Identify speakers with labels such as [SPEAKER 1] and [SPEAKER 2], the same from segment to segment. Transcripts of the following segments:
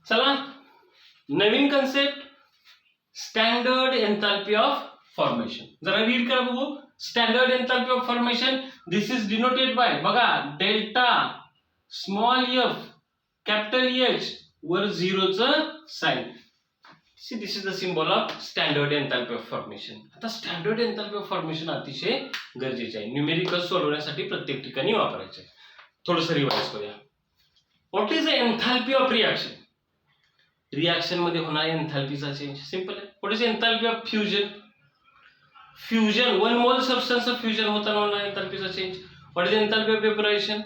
[SPEAKER 1] चला नवीन concept standard enthalpy of formation जरा रीड करा बघू. Standard enthalpy of formation this is denoted by बघा delta small F capital H वर झिरोचं sign. This is the symbol of standard enthalpy of formation. आता standard enthalpy of formation अतिशय गरजेचे आहे. न्यूमेरिकल्स सोडवण्यासाठी प्रत्येक ठिकाणी वापरायचे. थोडंसं रिवाइज करूया. What is the enthalpy of reaction? Reaction मध्ये होणाऱ्या एन्थाल्पीचा चेंज सिंपल आहे. What is enthalpy of fusion? Fusion one mole substance fusion होताना होणाऱ्या एन्थाल्पीचा change. What is enthalpy of vaporisation?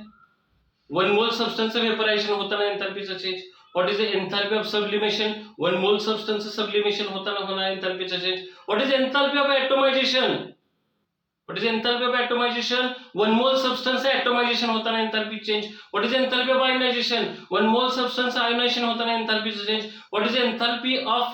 [SPEAKER 1] One mole substance vaporisation होताना एन्थाल्पीचा change. What is the enthalpy of sublimation? One mole substance sublimation होताना होणाऱ्या एन्थाल्पीचा change. What is enthalpy of atomisation? What is enthalpy of atomization? One mole substance atomization होताना enthalpy change. What is enthalpy of ionization? One mole substance ionization होताना enthalpy change. What is enthalpy of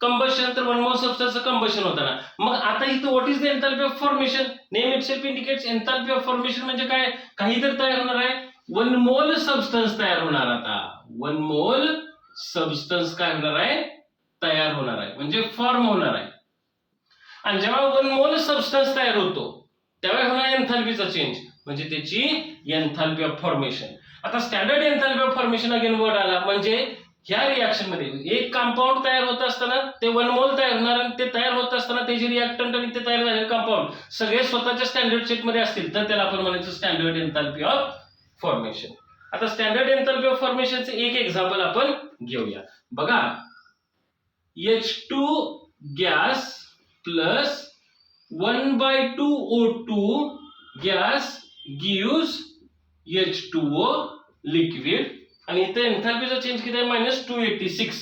[SPEAKER 1] combustion? तर one mole substance combustion होताना. मग आता इथं what is the enthalpy of formation? Name itself indicates enthalpy of formation म्हणजे काय? काहीतरी तयार होणार आहे. One mole substance तयार होणार आता. One mole substance काय होणार आहे? तयार होणार आहे म्हणजे फॉर्म होणार आहे. आणि जेव्हा वन मोल सबस्टन्स तयार होतो त्यावेळी होणार एन्थाल्पीचा चेंज म्हणजे त्याची एन्थाल्पी ऑफ फॉर्मेशन. आता standard enthalpy of formation again word आला म्हणजे ह्या रिएक्शन मध्ये एक कंपाऊंड तयार होत असताना ते वन मोल तयार होणार आणि ते तयार होत असताना त्याचे रिएक्टंट आणि ते तयार झालेले कंपाऊंड सगळे स्वतःच्या स्टँडर्ड सेट मध्ये असतील तर त्याला आपण म्हणायचं स्टँडर्ड एन्थाल्पी ऑफ फॉर्मेशन. आता स्टँडर्ड एन्थाल्पी ऑफ फॉर्मेशनचे एक एक्झाम्पल आपण घेऊया. बघा H2 gas plus 1/2 O2 gas gives H2O liquid आणि इथे एन्थाल्पीचा चेंज किती आहे -286.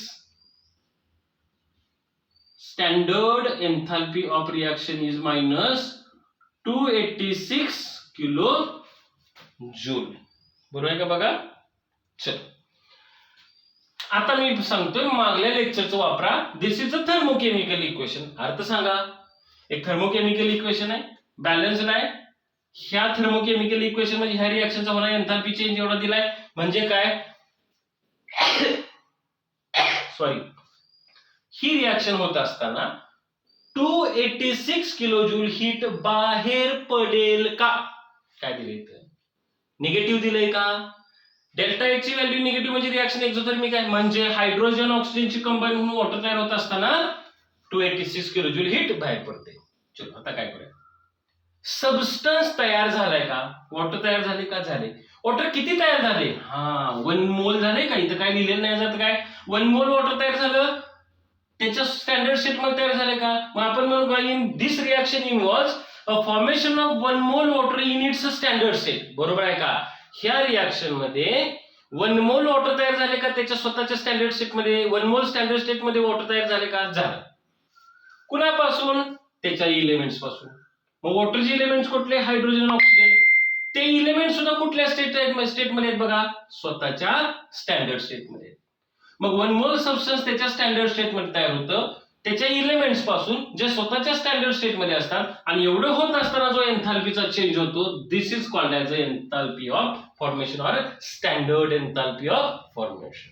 [SPEAKER 1] Standard enthalpy of reaction is -286 kilo joule. बरोबर आहे का बघा. चल आता मी सांगतोय मागल्या लेक्चरचं वापरा. दिस इज अ थर्मोकेमिकल इक्वेशन. अर्थ सांगा. एक थर्मोकेमिकल इक्वेशन आहे बॅलन्स्ड आहे. ह्या थर्मोकेमिकल इक्वेशन मध्ये ह्या रिएक्शनचा होणारा एन्थाल्पी चेंज एवढा दिलाय म्हणजे काय सॉरी ही रिएक्शन होत असताना 286 किलो जूल हीट बाहेर पडेल का? काय दिले इथं निगेटिव्ह दिलंय का? डेल्टा एच ची व्हॅल्यू निगेटिव्ह म्हणजे रिएक्शन एक्झोथर्मिक आहे म्हणजे हायड्रोजन ऑक्सिजनची कंबाईन होऊन वॉटर तयार होत असताना 286 किलो जूल हीट बाहेर पडते. चलो आता काय करूया. सबस्टन्स तयार झालाय का? वॉटर तयार झाले का? झाले. वॉटर किती तयार झाले? हा 1 मोल झाले का? इथं काय लिहिलेलं नाही जात काय 1 मोल वॉटर तयार झालं त्याच्या स्टँडर्ड सेट मध्ये तयार झाले का? मग आपण म्हणू का in this reaction involves a formation of 1 मोल water in its standard set. बरोबर आहे का? ह्या रिएक्शन मध्ये 1 मोल वॉटर तयार झाले का? त्याच्या स्वतःच्या स्टँडर्ड स्टेट मध्ये 1 मोल स्टँडर्ड स्टेट मध्ये वॉटर तयार झाले का? झालं. कुणापासून? त्याच्या इलेमेंट्स पासून. मग वॉटरचे इलेमेंट्स कुठले? Hydrogen oxygen. ते इलेमेंट सुद्धा कुठल्या स्टेट मध्ये आहेत बघा स्वतःच्या स्टँडर्ड स्टेट मध्ये. मग 1 मोल सबस्टन्स त्याच्या स्टँडर्ड स्टेट मध्ये तयार होतं त्याच्या इलेमेंट्स पासून जे स्वतःच्या स्टँडर्ड स्टेट मध्ये असतात आणि एवढं होत असताना जो एन्थाल्पीचा चेंज होतो this is called as enthalpy of formation or standard enthalpy of formation.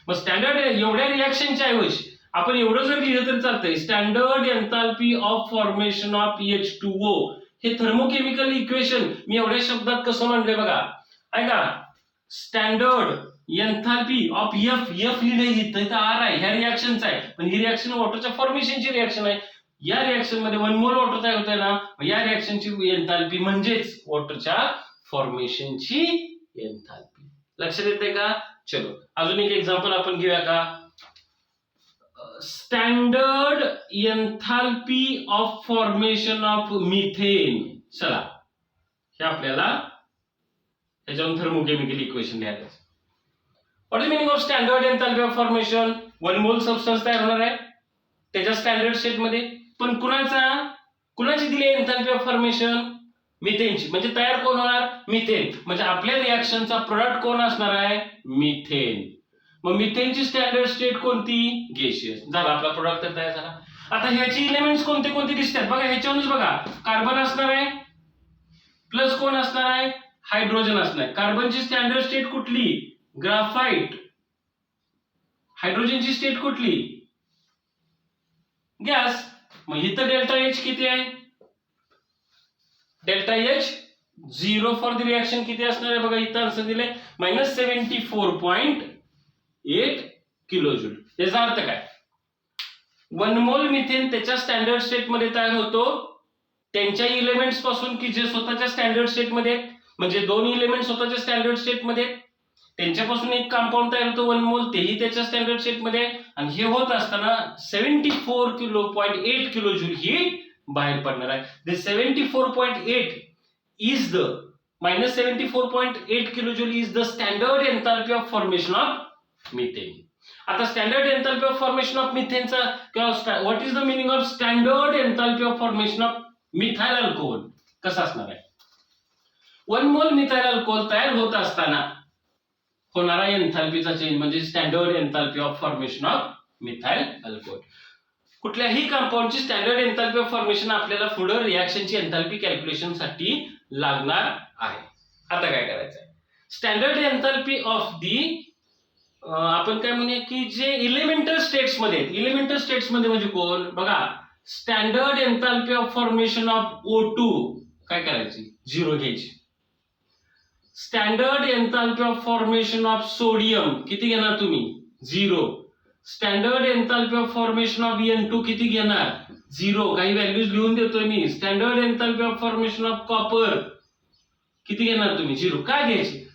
[SPEAKER 1] मग स्टँडर्ड एवढ्या रिएक्शनच्या ऐवजी आपण एवढं जर लिहिलं तरी चालतंय standard enthalpy of formation of H2O. हे थर्मोकेमिकल इक्वेशन मी एवढ्या शब्दात कसं म्हणलंय बघा ऐका. स्टँडर्ड एन्थाल्पी ऑफ एफ लिहिले इथं आर आहे ह्या रिएक्शनचा आहे पण ही रिएक्शन वॉटरच्या फॉर्मेशनची रिएक्शन आहे. या रिएक्शन मध्ये 1 मोल वॉटर तयार होतंय ना या रिएक्शनची एन्थाल्पी म्हणजेच वॉटरच्या फॉर्मेशनची एन्थाल्पी. लक्षात येते का? चलो अजून एक एक्झाम्पल आपण घेऊया का. Standard enthalpy of formation of methane. चला हे आपल्याला त्याच्यावरून थर्मोकेमिकल इक्वेशन लिहायचं. What is meaning of standard enthalpy of formation? 1 मोल सबस्टन्स तयार होणार आहे त्याच्या स्टँडर्ड स्टेट मध्ये पण कुणाची दिली एन्थाल्पी ऑफ फॉर्मेशन? मिथेनची. म्हणजे तयार कोण होणार? मिथेन. म्हणजे आपल्या रिएक्शनचा प्रोडक्ट कोण असणार आहे? मिथेन. मग मिथेनची स्टँडर्ड स्टेट कोणती? गॅसियस. झाला आपला प्रोडक्ट तयार झाला. आता ह्याची एलिमेंट्स कोणते कोणते दिसतात बघा ह्याच्यावरूनच बघा. कार्बन असणार आहे प्लस कोण असणार आहे? हायड्रोजन असणार आहे. कार्बनची स्टँडर्ड स्टेट कुठली? ग्राफाइट. हायड्रोजनची स्टेट कुठली? गॅस. मग इथं डेल्टा एच किती आहे? Delta H 0 for the reaction किती असणार आहे बघा, इथं आन्सर दिले -74.8 किलोजूल. याचा अर्थ काय? 1 मोल मिथेन त्याच्या स्टँडर्ड स्टेट मध्ये तयार होतो त्यांच्या इलेमेंट्स पासून की जे स्वतःच्या स्टँडर्ड स्टेट मध्ये, म्हणजे 2 इलेमेंट स्वतःच्या स्टँडर्ड स्टेट मध्ये, त्यांच्यापासून एक कंपाऊंड तयार होतो 1 मोल, तेही त्याच्या स्टँडर्ड स्टेट मध्ये, आणि हे होत असताना 74.8 किलोजूल ही बाहेर पडणार आहे. The 74.8 is the -74.8 kilojoule is the standard enthalpy of formation of methane. आता standard enthalpy of formation of मिथेनचा किंवा what is the meaning of standard enthalpy of formation of methyl alcohol कसं असणार आहे? 1 मोल मिथाइल अल्कोहोल तयार होत असताना होणारा एन्थाल्पीचा चेंज म्हणजे standard enthalpy of formation of methyl alcohol. कुठल्याही कंपाऊंडची स्टँडर्ड एन्थाल्पी ऑफ फॉर्मेशन आपल्याला पुढे रिएक्शनची एन्थाल्पी कॅल्क्युलेशन साठी लागणार आहे. आता काय करायचं आहे? स्टँडर्ड एन्थाल्पी ऑफ दी आपण काय म्हणूया की जे इलेमेंटल स्टेट्स मध्ये, इलेमेंटल स्टेट्स मध्ये म्हणजे कोण बघा, standard enthalpy of formation of O2 काय करायची? 0 घ्यायची. Standard enthalpy of formation of sodium किती घेणार तुम्ही? 0. Standard enthalpy of formation of N2 किती घेणार? 0. काही व्हॅल्यूज लिहून देतोय मी. Standard enthalpy of formation of copper किती घेणार तुम्ही? 0. काय घ्यायची?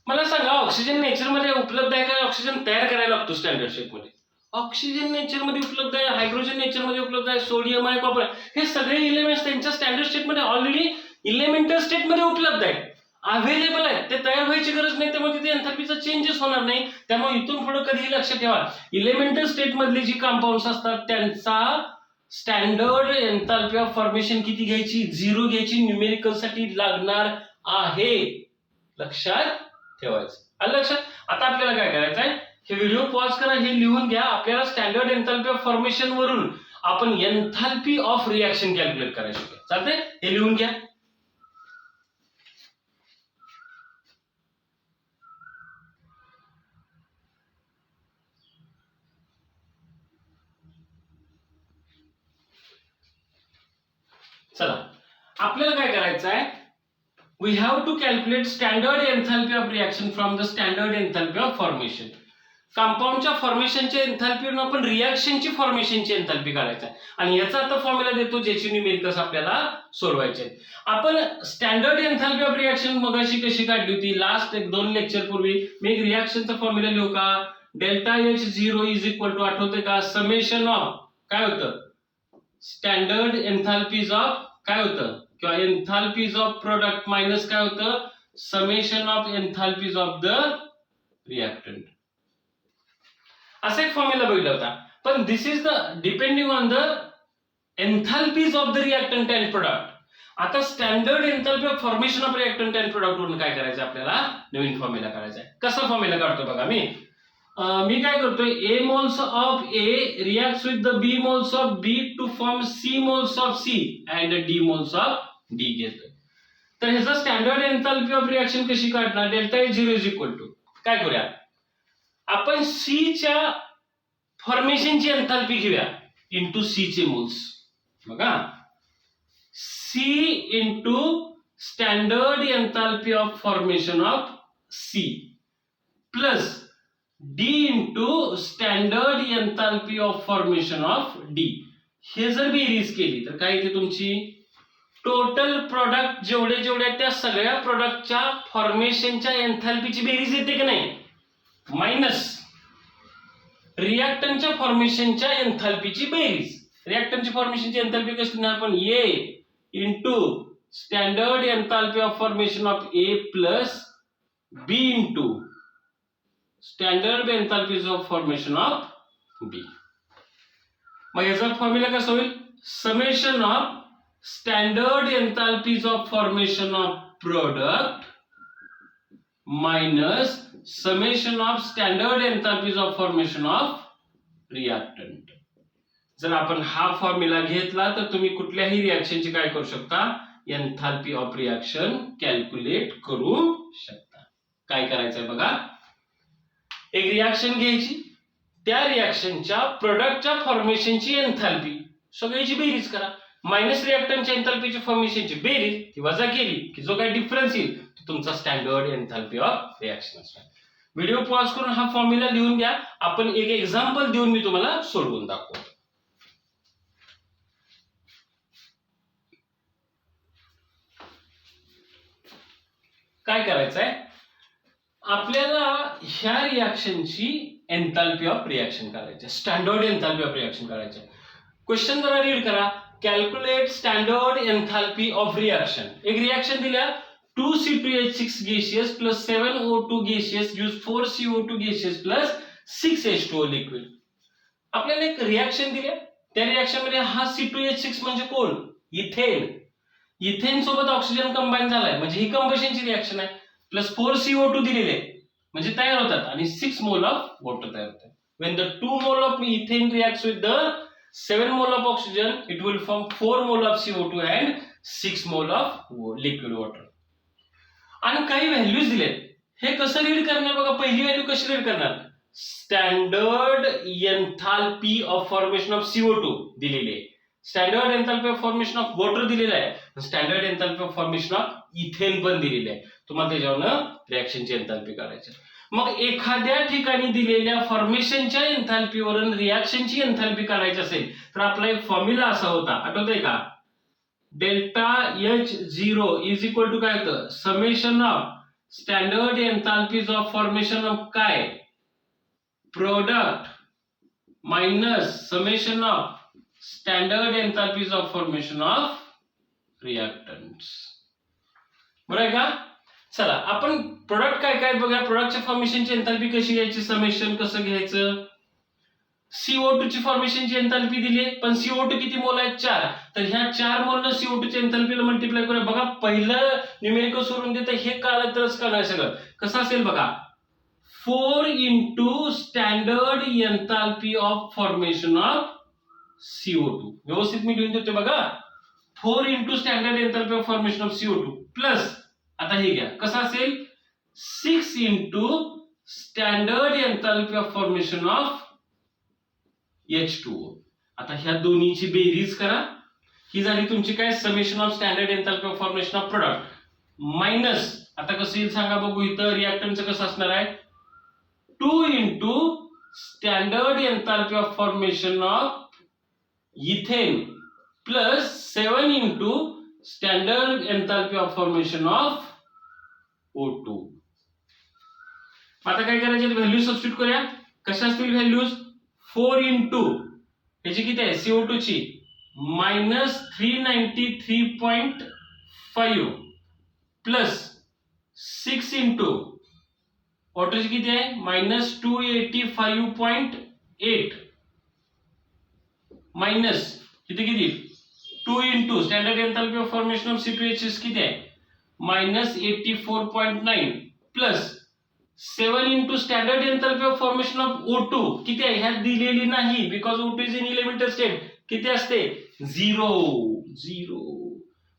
[SPEAKER 1] मला सांगा, ऑक्सिजन नेचर मध्ये उपलब्ध आहे का? ऑक्सिजन तयार करायला लागतो स्टँडर्ड स्टेट मध्ये. ऑक्सिजन नेचर मध्ये उपलब्ध आहे, हायड्रोजन नेचर मध्ये उपलब्ध आहे, सोडियम आहे, कॉपर, हे सगळे इलेमेंट्स त्यांच्या स्टँडर्ड स्टेट मध्ये ऑलरेडी इलेमेंटल स्टेट मध्ये उपलब्ध आहेत, अवेलेबल आहेत. ते तयार व्हायची गरज नाही, त्यामुळे तिथे एन्थाल्पीचा चेंजेस होणार नाही. त्यामुळे इथून पुढे कधीही लक्षात ठेवा, इलेमेंटल स्टेट मधले जी कंपाऊंड्स असतात त्यांचा स्टँडर्ड एन्थाल्पी ऑफ फॉर्मेशन किती घ्यायची? 0 घ्यायची. न्यूमेरिकल साठी लागणार आहे, लक्षात ठेवायचं. आलं लक्षात? आता आपल्याला काय करायचं आहे? हे व्हिडिओ पॉज करा, हे लिहून घ्या. आपल्याला स्टँडर्ड एन्थाल्पी ऑफ फॉर्मेशन वरून आपण एन्थाल्पी ऑफ रिएक्शन कॅल्क्युलेट करायचं. चालतंय? हे लिहून घ्या. चला, आपल्याला काय करायचं आहे? We have to calculate standard enthalpy of reaction from the standard enthalpy of formation. कंपाऊंडच्या फॉर्मेशनच्या एन्थाल्पीवरून आपण रिएक्शनची फॉर्मेशनची एन्थाल्पी काढायचा आहे, आणि याचा आता फॉर्म्युला देतो ज्याची न्यूमेरिकल्स आपल्याला सोडवायचे आहेत. आपण स्टँडर्ड एन्थाल्पी ऑफ रिएक्शन मगाशी कशी काढली होती? लास्ट 1-2 लेक्चर पूर्वी मी एक रिएक्शनचा फॉर्म्युला लिहू का? Delta H0 is equal to, आठवते का? समेशन ऑफ काय होतं? स्टँडर्ड एन्थाल्पीज ऑफ काय होतं? किंवा एन्थाल्पीज ऑफ प्रोडक्ट मायनस काय होतं? Summation of enthalpies of the reactant. असा एक फॉर्म्युला बघितला होता. पण this is the depending on the enthalpies of the reactant and product. आता standard enthalpy of formation of reactant and product वरून काय करायचं? आपल्याला नवीन फॉर्म्युला करायचा आहे. कसा फॉर्म्युला काढतो बघा, मी काय करतोय? A moles of A reacts with the B moles of B to form C moles of C and D moles of D घेतोय. तर ह्याचा स्टँडर्ड एन्थाल्पी ऑफ रिएक्शन कशी काढणार? Delta H0 is equal to काय करूया? आपण C च्या फॉर्मेशनची enthalpy घेऊया इंटू C चे मोल्स. बघा, C into standard enthalpy of formation of C plus D into standard enthalpy of formation of D. हे जर बेरीज केली तर काय येते? तुमची टोटल प्रोडक्ट जेवढे जेवढे त्या सगळ्या प्रोडक्टच्या फॉर्मेशनच्या एन्थाल्पीची बेरीज येते की नाही, मायनस रिएक्टंटच्या फॉर्मेशनच्या एन्थाल्पीची बेरीज. रिएक्टंटची फॉर्मेशनची एन्थाल्पी कशी देणार? पण A into standard enthalpy of formation of A plus B into standard enthalpies of formation of B. मग याचा फॉर्म्युला कसा होईल? Summation of standard enthalpies of formation of product minus summation of standard enthalpies of formation of reactant. जर आपण हा formula घेतला तर तुम्ही कुठल्याही रिएक्शनची काय करू शकता? एन्थाल्पी ऑफ रिएक्शन कॅल्क्युलेट करू शकता. काय करायचंय बघा, एक रिएक्शन घ्यायची, त्या रिॲक्शनच्या प्रोडक्टच्या फॉर्मेशनची एन्थाल्पी सगळ्याची बेरीज करा. मायनस रिॲक्टंटच्या एन्थाल्पीची फॉर्मेशनची बेरीज ती वजा केली की जो काही डिफरन्स येईल तो तुमचा स्टँडर्ड एन्थाल्पी ऑफ रिॲक्शन असणार. व्हिडिओ पॉज करून हा फॉर्म्युला लिहून घ्या. आपण एक एक्झाम्पल देऊन मी तुम्हाला सोडवून दाखवतो. काय करायचंय आपल्याला ह्या रिॲक्शनची एन्थाल्पी ऑफ रिॲक्शन करायची, स्टँडर्ड एन्थाल्पी ऑफ रिॲक्शन करायचं. क्वेश्चन जरा रीड करा. Calculate standard enthalpy of reaction. एक रिॲक्शन दिल्या 2C2H6 gaseous plus 7O2 gaseous use 4CO2 gaseous plus 6H2O liquid. आपल्याला एक रिॲक्शन दिल्या, त्या रिॲक्शन मध्ये हा C2H6 म्हणजे कोण? इथेन. इथेन सोबत ऑक्सिजन कंबाईन झालाय म्हणजे ही कंबशनची रिॲक्शन आहे. प्लस 4CO2 दिलेले म्हणजे तयार होतात आणि 6 मोल ऑफ वॉटर तयार होतात. When the 2 mole of ethane reacts with the 7 mole of oxygen, it will form 4 mole of CO2 and 6 mole of liquid water. आणि काही व्हॅल्यूज दिलेत. हे कसं रीड करणार बघा. पहिली व्हॅल्यू कशी रीड करणार? Standard enthalpy of formation of CO2 दिलेली आहे. Standard enthalpy of formation of water दिलेलं आहे. Standard enthalpy of formation of ethane पण दिलेलं आहे. तुम्हाला त्याच्यावरनं रिॲक्शनची एन्थाल्पी काढायची. मग एखाद्या ठिकाणी दिलेल्या फॉर्मेशनच्या एन्थाल्पीवरून रिॲक्शनची एन्थाल्पी काढायची असेल तर आपला एक फॉर्म्युला असा होता, आठवतंय का? Delta H0 is equal to काय होतं? Summation of standard enthalpies of formation of काय? Product minus summation of standard enthalpies of formation of reactants. बरोबर आहे का? चला आपण प्रोडक्ट काय काय बघा. प्रोडक्टच्या फॉर्मेशनची एन्थाल्पी कशी घ्यायची, समेशन कसं घ्यायचं. CO2 ची फॉर्मेशनची एन्थाल्पी दिली पण CO2 किती मोल आहेत? 4. तर ह्या 4 मोलनं CO2 च्या एन्थाल्पीला मल्टिप्लाय करूया. बघा पहिलं न्यूमेरिकल सोडून देतं हे कळलं तरच कळणार सगळं. कसं असेल बघा. 4 into standard enthalpy of formation of CO2. व्यवस्थित मी लिहून देतो बघा. 4 into standard enthalpy of formation of CO2 plus आता हे घ्या कसं असेल 6 into standard enthalpy of formation of H2O. आता ह्या दोन्हीची बेरीज करा. ही झाली तुमची काय? Summation of standard enthalpy of formation of product minus आता कसं येईल सांगा बघू. इथं रिॲक्टंटचं कसं असणार आहे? 2 into standard enthalpy of formation of ethane plus 7 into standard enthalpy of formation of O2. आता काय करायचे? व्हॅल्यू सबस्टिट्यूट करूया. कशा असतील व्हॅल्यूज? 4 into याची किती आहे CO2 ची मायनस 393.5 प्लस 6 into वॉटरची किती आहे? मायनस 285.8 मायनस किती 2 into standard enthalpy of formation of C2H6 किती आहे? Minus 84.9 plus 7 into standard enthalpy of formation of O2 किती आहे? ह्यात दिलेली नाही because O2 is in elemental state. किती असते? 0.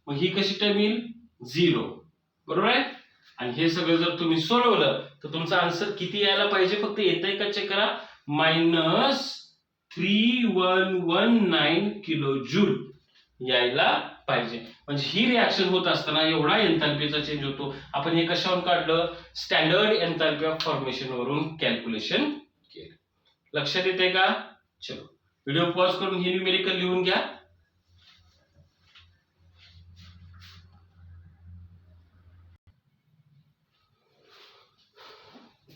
[SPEAKER 1] मग ही कशी टर्म येईल? 0. बरोबर आहे. आणि हे सगळं जर तुम्ही सोडवलं तर तुमचा आन्सर किती यायला पाहिजे? फक्त येतंय का चेक करा. मायनस 3119 किलो जूल यायला पाहिजे. म्हणजे ही रिॲक्शन होत असताना एवढा एन्थाल्पीचा चेंज होतो. आपण हे कशावरून काढलं? स्टँडर्ड एन्थाल्पी ऑफ फॉर्मेशन वरून कॅल्क्युलेशन केलं. लक्षात येते का? चलो व्हिडिओ पॉज करून हे न्यूमेरिकल लिहून घ्या.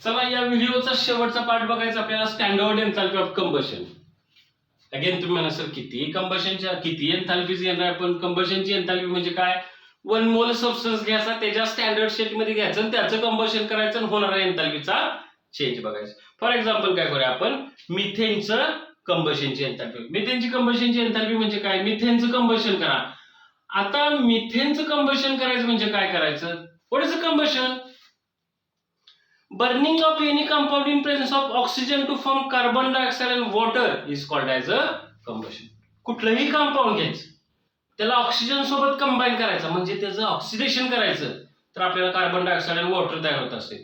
[SPEAKER 1] चला या व्हिडिओचा शेवटचा पार्ट बघायचा आपल्याला. Standard enthalpy of combustion. Again तुम्ही म्हणा सर किती कंबशनच्या किती एन्थाल्पीज येणार? पण कंबशनची एन्थाल्पी म्हणजे काय? 1 मोल सबस्टन्स घ्यायचा त्याच्या स्टँडर्ड स्टेट मध्ये घ्यायचं आणि त्याचं कंबशन करायचं आणि होणारा एन्थाल्पीचा चेंज बघायचं. फॉर एक्झाम्पल काय करूया आपण? मिथेनचं कंबशनची एन्थाल्पी. मिथेनची कंबशनची एन्थाल्पी म्हणजे काय? मिथेनचं कंबशन करा. आता मिथेनचं कंबशन करायचं म्हणजे काय करायचं? What is a combustion? Burning of any compound in presence of oxygen to form carbon dioxide and water is called as a combustion. कुठलंही कंपाऊंड घ्यायचं त्याला ऑक्सिजन सोबत कंबाईन करायचं म्हणजे त्याचं ऑक्सिडेशन करायचं तर आपल्याला कार्बन डायऑक्साइड आणि वॉटर तयार होत असते.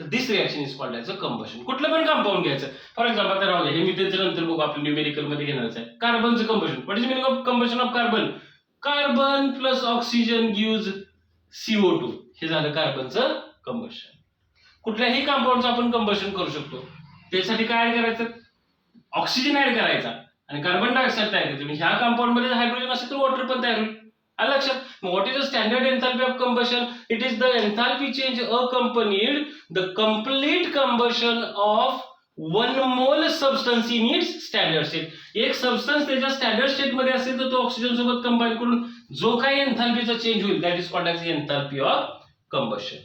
[SPEAKER 1] तर this reaction is called as a combustion. कुठलं पण कंपाऊंड घ्यायचं. फॉर एक्झाम्पल आता राहू द्या, हे मिथेनचं नंतर बघू आपण न्यूमेरिकल मध्ये घेणारच आहे. कार्बनचं combustion. What is meaning of combustion of carbon? Carbon plus oxygen gives CO2. हे झालं कार्बनचं कंबशन. कुठल्याही कंपाऊंडचं आपण कंबशन करू शकतो. त्यासाठी काय ऍड करायचं? ऑक्सिजन ऍड करायचा आणि कार्बन डायऑक्साईड तयार करायचं. ह्या कंपाऊंड मध्ये हायड्रोजन असेल तर वॉटर पण तयार होईल. आलं लक्षात? What is the standard enthalpy of combustion? It is the enthalpy change accompanied the complete combustion of 1 मोल substance in its standard state. एक सबस्टन्स त्याच्या स्टँडर्ड स्टेट मध्ये असेल तर तो ऑक्सिजन सोबत कंबाईन करून जो काही एन्थाल्पीचा चेंज होईल that is called as enthalpy of combustion.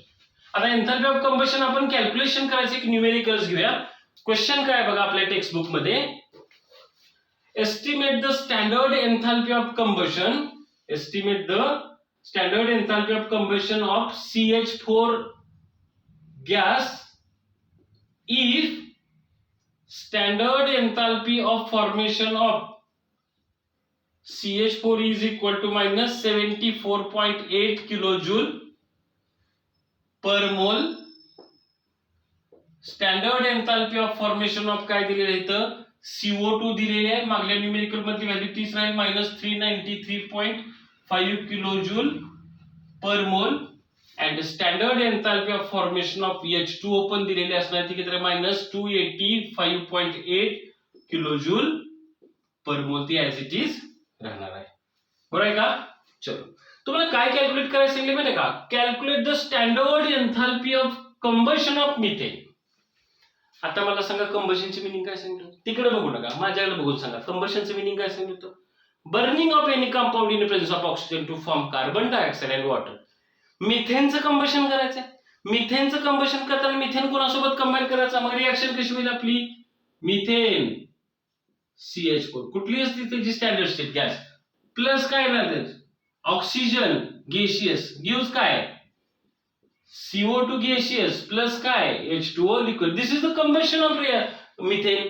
[SPEAKER 1] आता एन्थाल्पी ऑफ कंबशन आपण कॅल्क्युलेशन करायचं एक न्यूमेरिकल्स घेऊया. क्वेश्चन काय बघा आपल्या टेक्स्ट बुक मध्ये. Estimate the standard enthalpy of combustion. Estimate the standard enthalpy of combustion of CH4 gas if standard enthalpy of formation of CH4 is equal to minus 74.8 kilojoule per mole. Standard enthalpy of formation of काय दिलेलं आहे इथं? CO2 दिलेली आहे. मागल्या numerical मधली value तीच राहील minus 393.5 किलोजूल पर मोल. And standard enthalpy of formation of H2O पण दिलेली असणार ती किती? minus 285.8 किलोजूल पर मोल. ती ऍज इट इज राहणार आहे. बरोबर आहे का? चलो, तुम्हाला काय कॅल्क्युलेट करायचं सांगितलं माहिती का? Calculate the standard enthalpy of combustion of methane. आता मला सांगा कंबशनचे मिनिंग काय सांगितलं? तिकडे बघू नका, माझ्याकडे बघून सांगा. कंबशनचं मिनिंग काय सांगितलं? Burning of any compound in presence of oxygen to form carbon dioxide and water. मिथेनचं कंबशन करायचंय. मिथेनचं कंबशन करताना मिथेन कोणासोबत कंबाईन करायचं? मग रिएक्शन कशी होईल आपली? मिथेन CH4 कुठली असते त्याची स्टँडर्ड स्टेट गॅस प्लस काय राहते? ऑक्सिजन गॅसियस गिव्स काय? CO2 gaseous प्लस काय? H2O liquid. This is the combustion of methane.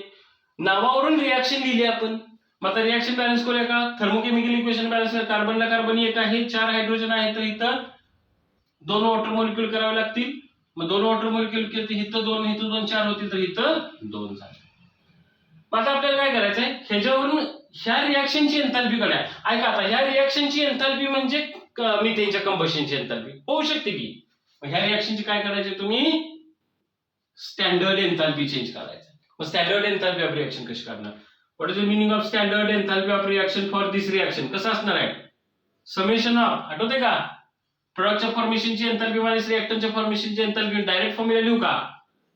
[SPEAKER 1] नावावरून रिएक्शन लिहिली आपण. मग आता रिएक्शन बॅलन्स करूया का? Thermochemical equation balance. कार्बनला कार्बन एक आहे, 4 हायड्रोजन आहे, तर इथं 2 वॉटर मॉलिक्यूल करावे लागतील. मग 2 वॉटर मॉलिक्यूल केले तर इथं 2, इथं 2, 4 होतील, तर इथं 2 झाले. मग आता आपल्याला काय करायचंय? ह्याच्यावरून ह्या रिएक्शनची एन्थाल्पी काढा. ऐका, आता ह्या रिएक्शनची एन्थाल्पी म्हणजे मिथेनच्या कंबशनची एन्थाल्पी होऊ शकते की. ह्या रिएक्शनची काय करायचे? तुम्ही स्टँडर्ड एन्थाल्पी चेंज करायचं. मग स्टँडर्ड एन्थाल्पी ऑफ रिएक्शन कशी करणार? What is the meaning of standard enthalpy of reaction for this reaction? कसं असणार आहे? समेशन ऑफ, आठवते का? प्रोडक्टच्या फॉर्मेशनची एन्थाल्पी मायनस रिएक्टंटच्या फॉर्मेशनची एन्थाल्पी. डायरेक्ट फॉर्म्युला लिहू का?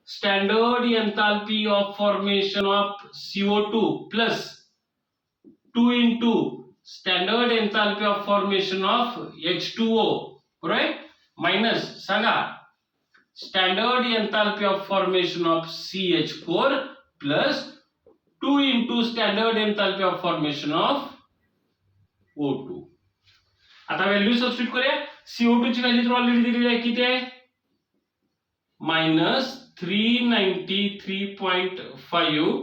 [SPEAKER 1] Standard enthalpy of formation of CO2 plus 2 into standard enthalpy of formation of H2O, right? Minus सांगा standard enthalpy of formation of CH4 plus 2 into standard enthalpy of formation of O2. आता value substitute करूया. CO2 ची value तर already दिलेली आहे. किती आहे? minus 393.5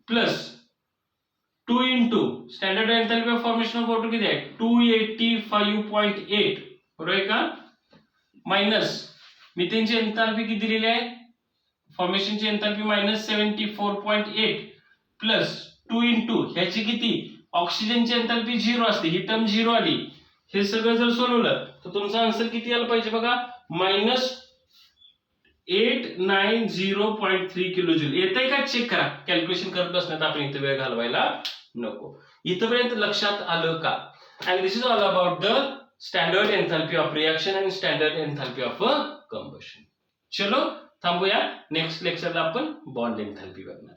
[SPEAKER 1] plus 2 into standard enthalpy of formation of O2 किती आहे? 285.8. बरोबर आहे का? मायनस मिथेनची एन्थाल्पी किती दिलेली आहे? फॉर्मेशनची एन्थाल्पी minus 74.8 प्लस 2 into ह्याची किती? ऑक्सिजनची एन्थाल्पी 0 असते, ही टर्म 0 आली. हे सगळं जर सोडवलं तर तुमचा आन्सर किती आला पाहिजे बघा? minus 890.3 kilojoule. येतंय का? चेक करा. कॅल्क्युलेशन करत बसण्यात आपण इथं वेळ घालवायला नको. इथपर्यंत लक्षात आलं का? And this is all about the standard enthalpy of reaction and standard enthalpy of combustion. चलो थांबूया. नेक्स्ट लेक्चरला आपण बॉन्ड एन्थाल्पी बघणार.